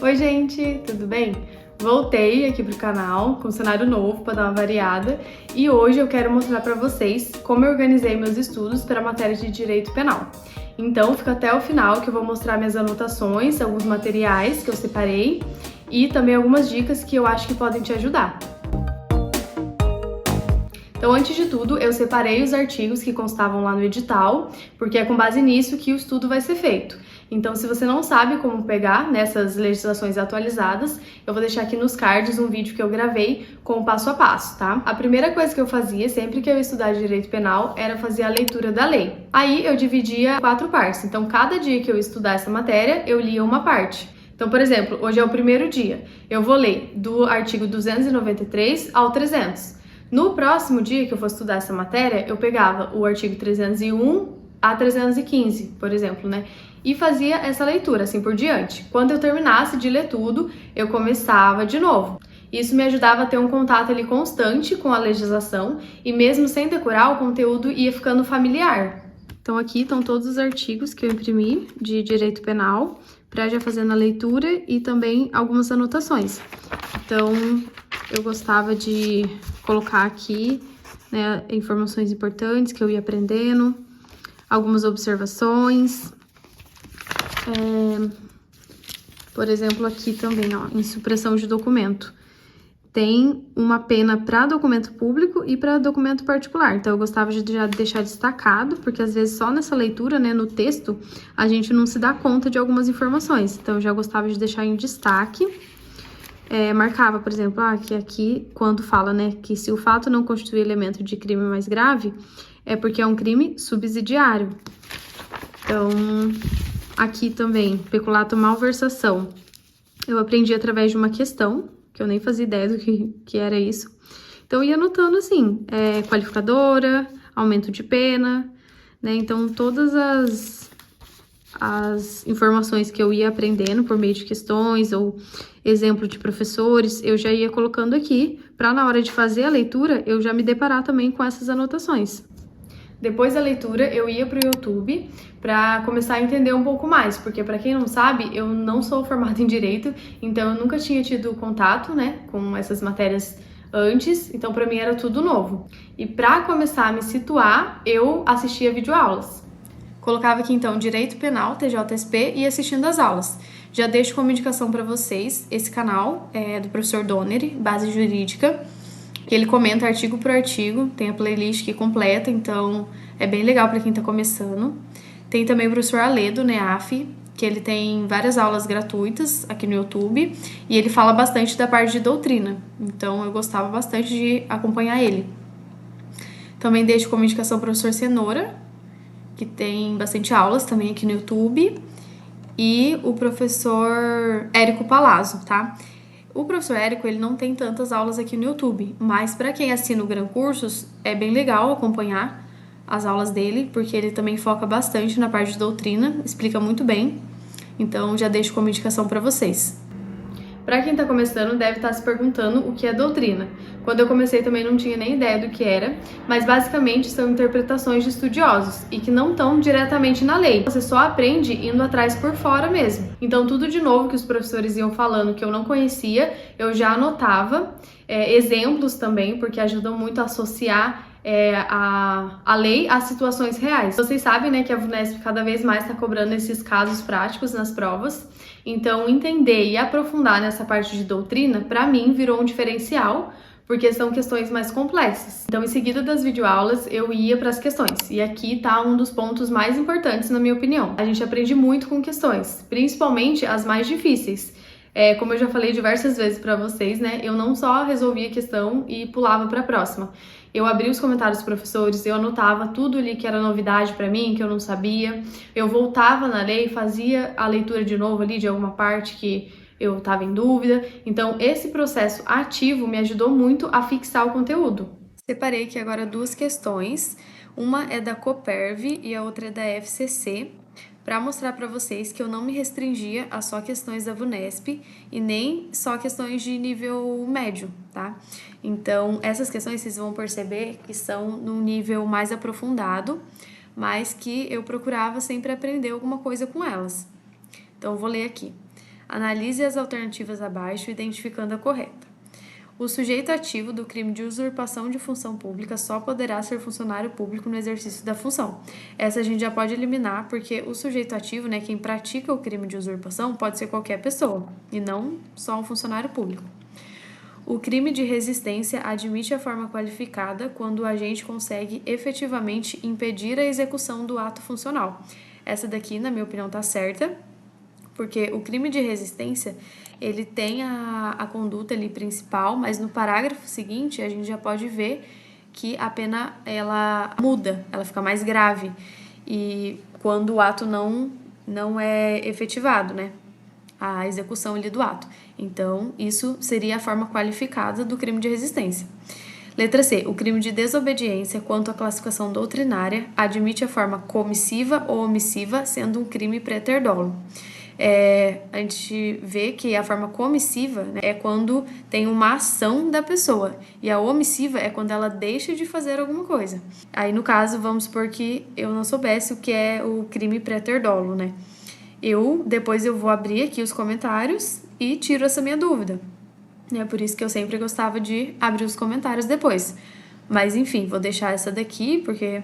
Oi gente, tudo bem? Voltei aqui pro canal com um cenário novo para dar uma variada e hoje eu quero mostrar para vocês como eu organizei meus estudos para a matéria de Direito Penal. Então fica até o final que eu vou mostrar minhas anotações, alguns materiais que eu separei e também algumas dicas que eu acho que podem te ajudar. Então, antes de tudo, eu separei os artigos que constavam lá no edital, porque é com base nisso que o estudo vai ser feito. Então, se você não sabe como pegar nessas legislações atualizadas, eu vou deixar aqui nos cards um vídeo que eu gravei com o passo a passo, tá? A primeira coisa que eu fazia, sempre que eu ia estudar Direito Penal, era fazer a leitura da lei. Aí, eu dividia em 4 partes. Então, cada dia que eu estudar essa matéria, eu lia uma parte. Então, por exemplo, hoje é o primeiro dia. Eu vou ler do artigo 293 ao 300. No próximo dia que eu for estudar essa matéria, eu pegava o artigo 301 a 315, por exemplo, né? E fazia essa leitura, assim por diante. Quando eu terminasse de ler tudo, eu começava de novo. Isso me ajudava a ter um contato ali constante com a legislação e mesmo sem decorar, o conteúdo ia ficando familiar. Então aqui estão todos os artigos que eu imprimi de Direito Penal, para já fazendo a leitura e também algumas anotações. Então, eu gostava de colocar aqui, né, informações importantes que eu ia aprendendo, algumas observações. Por exemplo, aqui também, ó, em supressão de documento. Tem uma pena para documento público e para documento particular. Então, eu gostava de já deixar destacado, porque às vezes só nessa leitura, né, no texto, a gente não se dá conta de algumas informações. Então, eu já gostava de deixar em destaque. Marcava, por exemplo, que aqui, quando fala, né, que se o fato não constitui elemento de crime mais grave, é porque é um crime subsidiário. Então, aqui também, peculato malversação. Eu aprendi através de uma questão, que eu nem fazia ideia do que era isso. Então, eu ia anotando assim, qualificadora, aumento de pena, né? Então, todas as informações que eu ia aprendendo por meio de questões ou exemplo de professores, eu já ia colocando aqui, para na hora de fazer a leitura, eu já me deparar também com essas anotações. Depois da leitura, eu ia para o YouTube para começar a entender um pouco mais, porque para quem não sabe, eu não sou formada em Direito, então eu nunca tinha tido contato, né, com essas matérias antes, então para mim era tudo novo. E para começar a me situar, eu assistia videoaulas. Colocava aqui então Direito Penal, TJSP, e assistindo as aulas. Já deixo como indicação para vocês esse canal do professor Donnery, Base Jurídica, que ele comenta artigo por artigo, tem a playlist que completa, então é bem legal para quem está começando. Tem também o professor Aledo, NEAF, que ele tem várias aulas gratuitas aqui no YouTube, e ele fala bastante da parte de doutrina, então eu gostava bastante de acompanhar ele. Também deixo como indicação o professor Cenoura, que tem bastante aulas também aqui no YouTube, e o professor Érico Palazzo, tá? O professor Érico, ele não tem tantas aulas aqui no YouTube, mas para quem assina o Gran Cursos, é bem legal acompanhar as aulas dele, porque ele também foca bastante na parte de doutrina, explica muito bem, então já deixo como indicação para vocês. Para quem está começando, deve estar se perguntando o que é doutrina. Quando eu comecei também não tinha nem ideia do que era, mas basicamente são interpretações de estudiosos e que não estão diretamente na lei. Você só aprende indo atrás por fora mesmo. Então tudo de novo que os professores iam falando que eu não conhecia, eu já anotava. Exemplos também, porque ajudam muito a associar a lei às situações reais. Vocês sabem, né, que a VUNESP cada vez mais está cobrando esses casos práticos nas provas. Então, entender e aprofundar nessa parte de doutrina, para mim, virou um diferencial, porque são questões mais complexas. Então, em seguida das videoaulas, eu ia para as questões. E aqui tá um dos pontos mais importantes, na minha opinião. A gente aprende muito com questões, principalmente as mais difíceis. Como eu já falei diversas vezes para vocês, né, eu não só resolvia a questão e pulava para a próxima. Eu abria os comentários dos professores, eu anotava tudo ali que era novidade para mim, que eu não sabia. Eu voltava na lei, fazia a leitura de novo ali de alguma parte que eu estava em dúvida. Então, esse processo ativo me ajudou muito a fixar o conteúdo. Separei aqui agora 2 questões. Uma é da Coperv e a outra é da FCC, para mostrar para vocês que eu não me restringia a só questões da VUNESP e nem só questões de nível médio, tá? Então, essas questões vocês vão perceber que são num nível mais aprofundado, mas que eu procurava sempre aprender alguma coisa com elas. Então, eu vou ler aqui. Analise as alternativas abaixo, identificando a correta. O sujeito ativo do crime de usurpação de função pública só poderá ser funcionário público no exercício da função. Essa a gente já pode eliminar, porque o sujeito ativo, né, quem pratica o crime de usurpação, pode ser qualquer pessoa, e não só um funcionário público. O crime de resistência admite a forma qualificada quando o agente consegue efetivamente impedir a execução do ato funcional. Essa daqui, na minha opinião, está certa, porque o crime de resistência, ele tem a conduta ali principal, mas no parágrafo seguinte a gente já pode ver que a pena ela muda, ela fica mais grave, e quando o ato não é efetivado, né? A execução ali do ato. Então, isso seria a forma qualificada do crime de resistência. Letra C. O crime de desobediência, quanto à classificação doutrinária, admite a forma comissiva ou omissiva, sendo um crime preter dolo. A gente vê que a forma comissiva, né, é quando tem uma ação da pessoa, e a omissiva é quando ela deixa de fazer alguma coisa. Aí, no caso, vamos supor que eu não soubesse o que é o crime preter dolo, né? Depois eu vou abrir aqui os comentários e tiro essa minha dúvida. É por isso que eu sempre gostava de abrir os comentários depois. Mas, enfim, vou deixar essa daqui, porque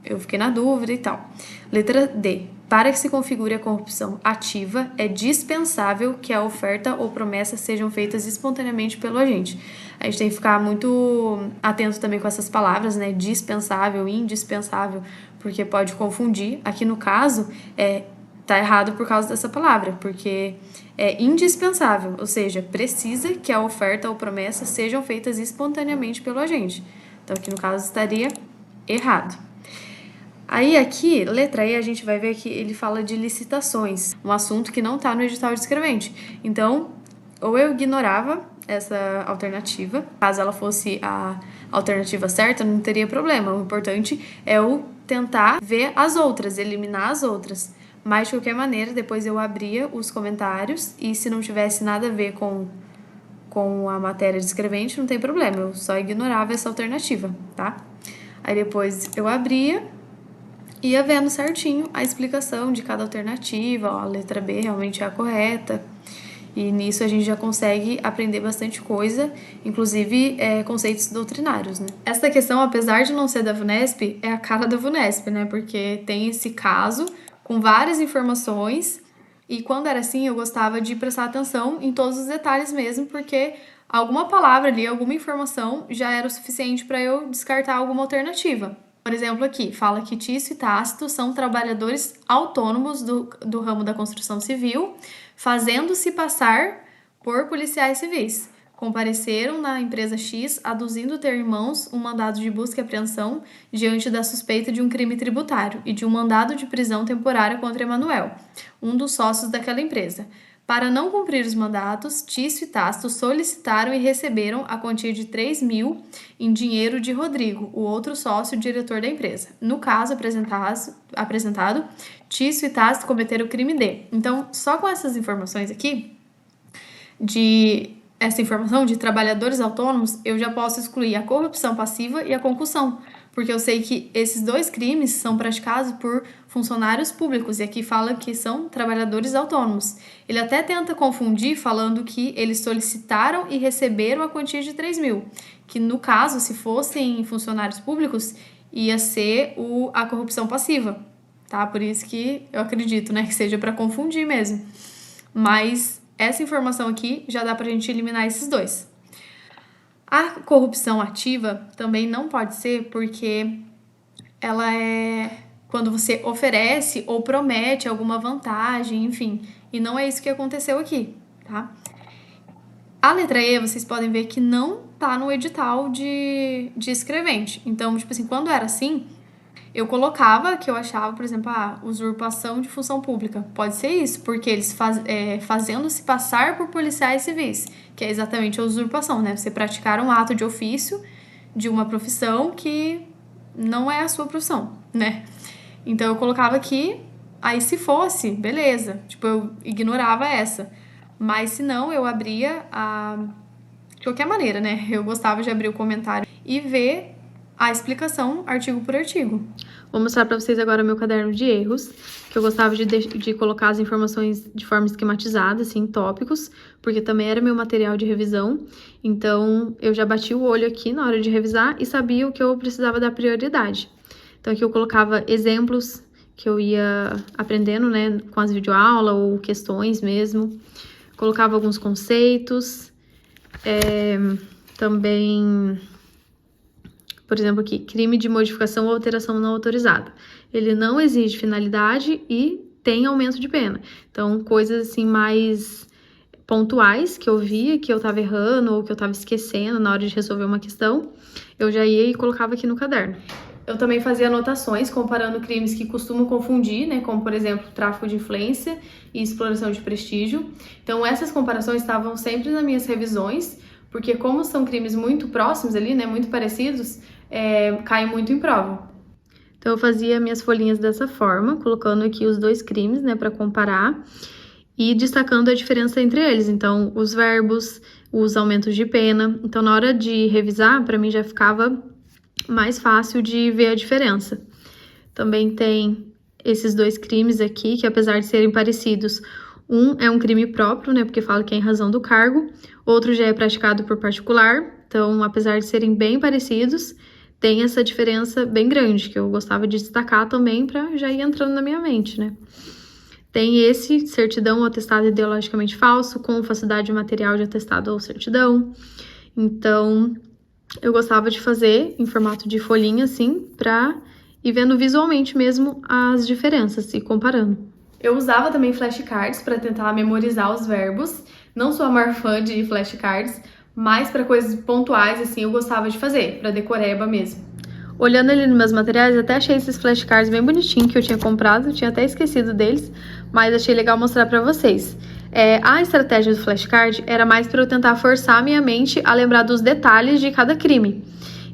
eu fiquei na dúvida e tal. Letra D. Para que se configure a corrupção ativa, é dispensável que a oferta ou promessa sejam feitas espontaneamente pelo agente. A gente tem que ficar muito atento também com essas palavras, né? Dispensável, indispensável, porque pode confundir. Aqui no caso, tá errado por causa dessa palavra, porque é indispensável, ou seja, precisa que a oferta ou promessa sejam feitas espontaneamente pelo agente. Então, aqui no caso estaria errado. Aí aqui, letra E, a gente vai ver que ele fala de licitações, um assunto que não está no edital de escrevente. Então, ou eu ignorava essa alternativa, caso ela fosse a alternativa certa, não teria problema. O importante é eu tentar ver as outras, eliminar as outras. Mas, de qualquer maneira, depois eu abria os comentários e se não tivesse nada a ver com a matéria de escrevente, não tem problema, eu só ignorava essa alternativa, tá? Aí depois eu abria, ia vendo certinho a explicação de cada alternativa, ó, a letra B realmente é a correta, e nisso a gente já consegue aprender bastante coisa, inclusive conceitos doutrinários, né? Essa questão, apesar de não ser da VUNESP, é a cara da VUNESP, né? Porque tem esse caso com várias informações, e quando era assim eu gostava de prestar atenção em todos os detalhes mesmo, porque alguma palavra ali, alguma informação já era o suficiente para eu descartar alguma alternativa. Por exemplo, aqui fala que Tício e Tácito são trabalhadores autônomos do ramo da construção civil, fazendo-se passar por policiais civis. Compareceram na empresa X, aduzindo ter em mãos um mandado de busca e apreensão diante da suspeita de um crime tributário e de um mandado de prisão temporária contra Emanuel, um dos sócios daquela empresa. Para não cumprir os mandatos, Tício e Tácito solicitaram e receberam a quantia de 3.000 em dinheiro de Rodrigo, o outro sócio diretor da empresa. No caso apresentado, Tício e Tácito cometeram o crime D. Então, só com essas informações aqui, essa informação de trabalhadores autônomos, eu já posso excluir a corrupção passiva e a concussão, porque eu sei que esses dois crimes são praticados por funcionários públicos, e aqui fala que são trabalhadores autônomos. Ele até tenta confundir falando que eles solicitaram e receberam a quantia de 3.000, que no caso, se fossem funcionários públicos, ia ser a corrupção passiva, tá? Por isso que eu acredito, né, que seja para confundir mesmo. Mas essa informação aqui já dá pra gente eliminar esses dois. A corrupção ativa também não pode ser, porque ela é quando você oferece ou promete alguma vantagem, enfim, e não é isso que aconteceu aqui, tá? A letra E, vocês podem ver que não tá no edital de escrevente. Então, tipo assim, quando era assim, eu colocava que eu achava, por exemplo, usurpação de função pública. Pode ser isso, porque eles fazendo-se passar por policiais civis, que é exatamente a usurpação, né? Você praticar um ato de ofício de uma profissão que não é a sua profissão, né? Então eu colocava aqui, aí se fosse, beleza. Tipo, eu ignorava essa. Mas se não, eu abria de qualquer maneira, né? Eu gostava de abrir o comentário e ver a explicação artigo por artigo. Vou mostrar para vocês agora meu caderno de erros, que eu gostava de colocar as informações de forma esquematizada, assim, em tópicos, porque também era meu material de revisão. Então, eu já bati o olho aqui na hora de revisar e sabia o que eu precisava dar prioridade. Então, aqui eu colocava exemplos que eu ia aprendendo, né, com as videoaulas ou questões mesmo. Colocava alguns conceitos, também, por exemplo, aqui, crime de modificação ou alteração não autorizada. Ele não exige finalidade e tem aumento de pena. Então, coisas assim mais pontuais que eu via que eu tava errando ou que eu tava esquecendo na hora de resolver uma questão, eu já ia e colocava aqui no caderno. Eu também fazia anotações comparando crimes que costumam confundir, né, como, por exemplo, tráfico de influência e exploração de prestígio. Então, essas comparações estavam sempre nas minhas revisões, porque como são crimes muito próximos ali, né, muito parecidos, caem muito em prova. Então, eu fazia minhas folhinhas dessa forma, colocando aqui os dois crimes, né, para comparar e destacando a diferença entre eles. Então, os verbos, os aumentos de pena. Então, na hora de revisar, para mim já ficava mais fácil de ver a diferença. Também tem esses dois crimes aqui, que apesar de serem parecidos, um é um crime próprio, né, porque fala que é em razão do cargo, outro já é praticado por particular. Então, apesar de serem bem parecidos, tem essa diferença bem grande, que eu gostava de destacar também para já ir entrando na minha mente, né. Tem esse, certidão ou atestado ideologicamente falso, com falsidade material de atestado ou certidão. Então, eu gostava de fazer em formato de folhinha, assim, pra ir vendo visualmente mesmo as diferenças e comparando. Eu usava também flashcards para tentar memorizar os verbos. Não sou a maior fã de flashcards, mas para coisas pontuais, assim, eu gostava de fazer, para decoreba mesmo. Olhando ali nos meus materiais, até achei esses flashcards bem bonitinhos que eu tinha comprado, tinha até esquecido deles, mas achei legal mostrar para vocês. A estratégia do flashcard era mais para eu tentar forçar a minha mente a lembrar dos detalhes de cada crime.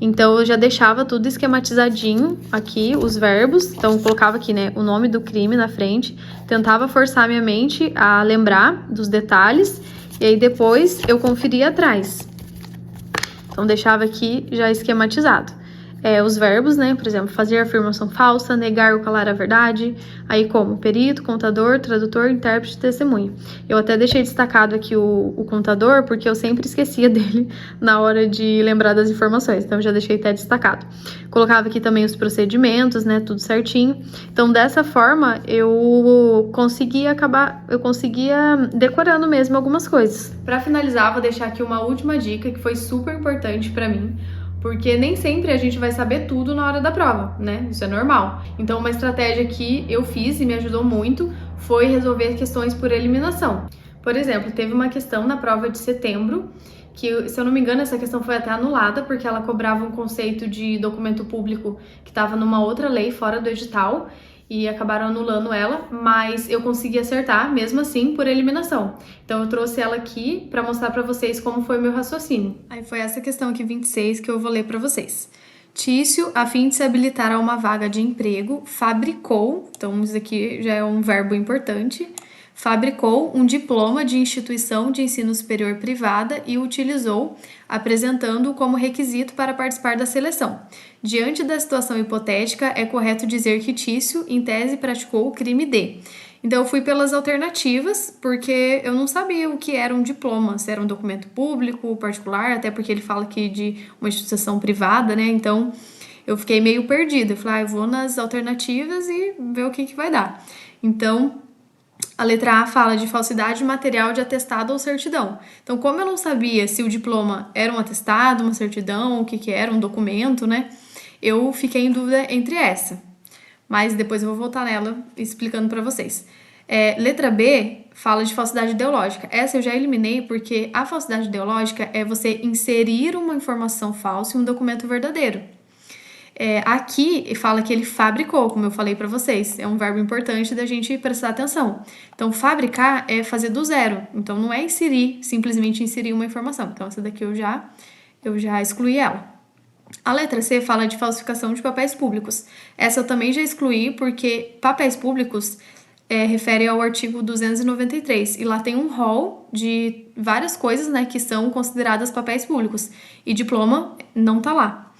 Então, eu já deixava tudo esquematizadinho aqui, os verbos. Então, eu colocava aqui, né, o nome do crime na frente. Tentava forçar a minha mente a lembrar dos detalhes. E aí, depois, eu conferia atrás. Então, deixava aqui já esquematizado. Os verbos, né, por exemplo, fazer afirmação falsa, negar ou calar a verdade, aí como perito, contador, tradutor, intérprete, testemunha. Eu até deixei destacado aqui o contador, porque eu sempre esquecia dele na hora de lembrar das informações, então eu já deixei até destacado. Colocava aqui também os procedimentos, né, tudo certinho. Então, dessa forma, eu conseguia decorando mesmo algumas coisas. Para finalizar, vou deixar aqui uma última dica que foi super importante para mim, porque nem sempre a gente vai saber tudo na hora da prova, né? Isso é normal. Então, uma estratégia que eu fiz e me ajudou muito foi resolver questões por eliminação. Por exemplo, teve uma questão na prova de setembro, que, se eu não me engano, essa questão foi até anulada, porque ela cobrava um conceito de documento público que estava numa outra lei fora do edital, e acabaram anulando ela, mas eu consegui acertar, mesmo assim, por eliminação. Então, eu trouxe ela aqui para mostrar para vocês como foi o meu raciocínio. Aí foi essa questão aqui, 26, que eu vou ler para vocês. Tício, a fim de se habilitar a uma vaga de emprego, fabricou, então isso aqui já é um verbo importante, fabricou um diploma de instituição de ensino superior privada e o utilizou, apresentando-o como requisito para participar da seleção. Diante da situação hipotética, é correto dizer que Tício, em tese, praticou o crime D. Então, eu fui pelas alternativas, porque eu não sabia o que era um diploma, se era um documento público, particular, até porque ele fala aqui de uma instituição privada, né? Então, eu fiquei meio perdida. Eu falei, eu vou nas alternativas e ver o que vai dar. Então, a letra A fala de falsidade material de atestado ou certidão. Então, como eu não sabia se o diploma era um atestado, uma certidão, o que era, um documento, né? Eu fiquei em dúvida entre essa. Mas depois eu vou voltar nela explicando para vocês. Letra B fala de falsidade ideológica. Essa eu já eliminei porque a falsidade ideológica é você inserir uma informação falsa em um documento verdadeiro. Aqui fala que ele fabricou, como eu falei para vocês. É um verbo importante da gente prestar atenção. Então, fabricar é fazer do zero. Então, não é inserir, simplesmente inserir uma informação. Então, essa daqui eu já excluí ela. A letra C fala de falsificação de papéis públicos. Essa eu também já excluí porque papéis públicos refere ao artigo 293. E lá tem um rol de várias coisas, né, que são consideradas papéis públicos. E diploma não tá lá.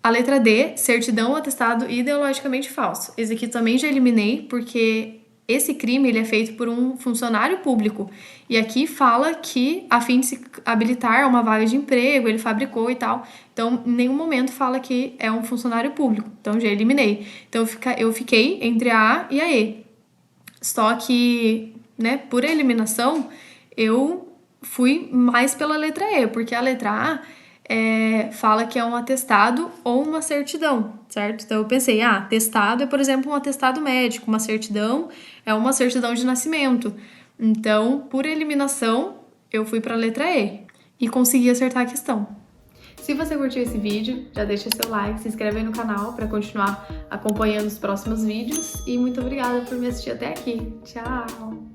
A letra D, certidão ou atestado ideologicamente falso. Esse aqui também já eliminei, porque esse crime ele é feito por um funcionário público. E aqui fala que, a fim de se habilitar a uma vaga de emprego, ele fabricou e tal. Então, em nenhum momento fala que é um funcionário público. Então, já eliminei. Então, eu fiquei entre a A e a E. Só que, né, por eliminação, eu fui mais pela letra E, porque a letra A fala que é um atestado ou uma certidão, certo? Então eu pensei, atestado é, por exemplo, um atestado médico, uma certidão é uma certidão de nascimento. Então, por eliminação, eu fui para a letra E e consegui acertar a questão. Se você curtiu esse vídeo, já deixa seu like, se inscreve aí no canal para continuar acompanhando os próximos vídeos e muito obrigada por me assistir até aqui. Tchau!